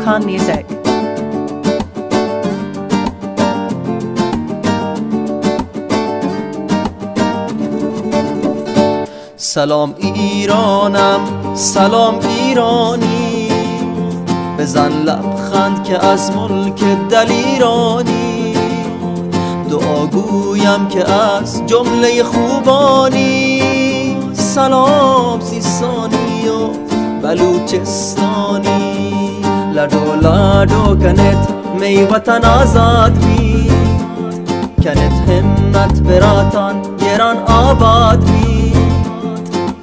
Khan Music. سلام ایرانم، سلام ایرانی، بزن لبخند که از ملک دلیرانی. دعا گویم که از جمله خوبانی. سلام سیستانی و بلوچستانی، لدو لدو کنت می وطن آزاد بید، کنت همت براتان گران آباد بید.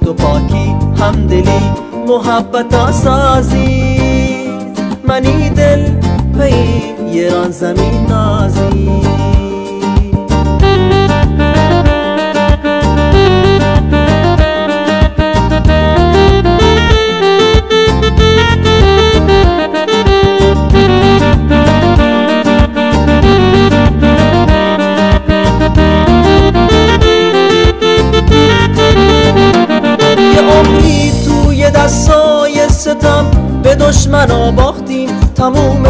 تو پاکی همدلی محبت آسازی، منی دل پی ایران زمین نازی. عمری توی دستای ستم به دشمنا باختیم، تموم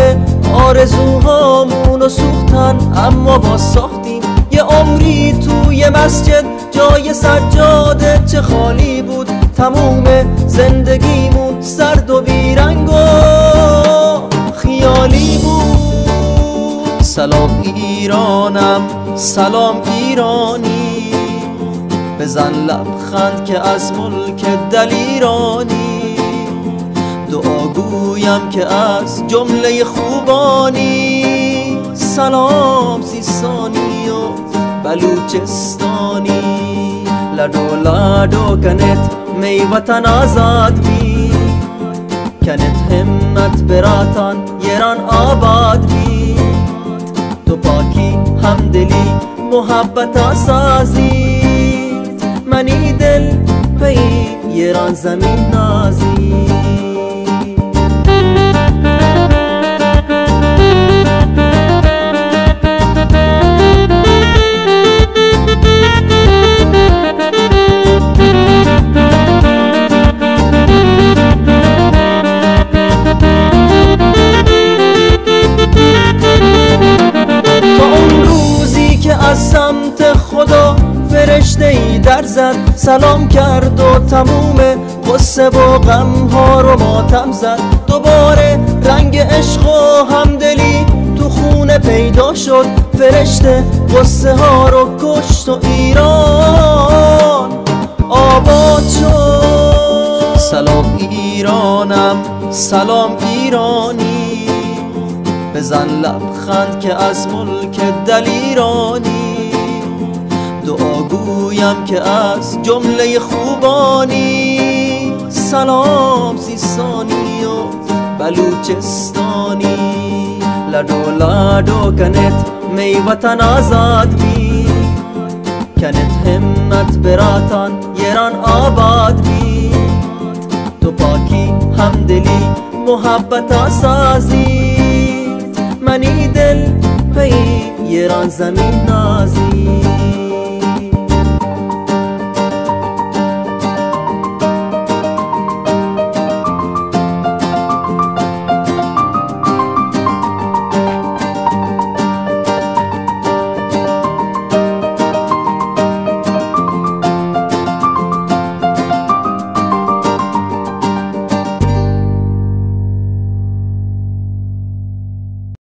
آرزوهامونو سوختن اما با ساختیم. یه عمری توی مسجد جای سجاده چه خالی بود، تموم زندگیمون سرد و بیرنگ و خیالی بود. سلام ایرانم، سلام ایرانی، بزن لبخند که از ملک دلیرانی. دعا گویم که از جمله خوبانی. سلام سیستانی و بلوچستانی، لدو لدو کنت می وطن آزاد بید، کنت همت براتان ایران آباد بید. تو پاکی همدلی محبت آسازی، منی دل پی ایران زمین نازی. تا اون روزی که از سمت خدا فرشته ای در زد، سلام کرد و تموم غصه و غم ها رو ماتم زد. دوباره رنگ عشق و همدلی تو خونه پیدا شد، فرشته غصه ها رو کشت و ایران آباد شد. سلام ایرانم، سلام ایرانی، بزن لبخند که از ملک دلیرانی. دعا گویم که از جمله خوبانی. سلام سیستانی و بلوچستانی، لدو لدو کنت می وطن آزاد بید، کنت همت براتان ایران آباد بید. تو پاکی همدلی محبت آسازی، منی دل پی ایران زمین نازی.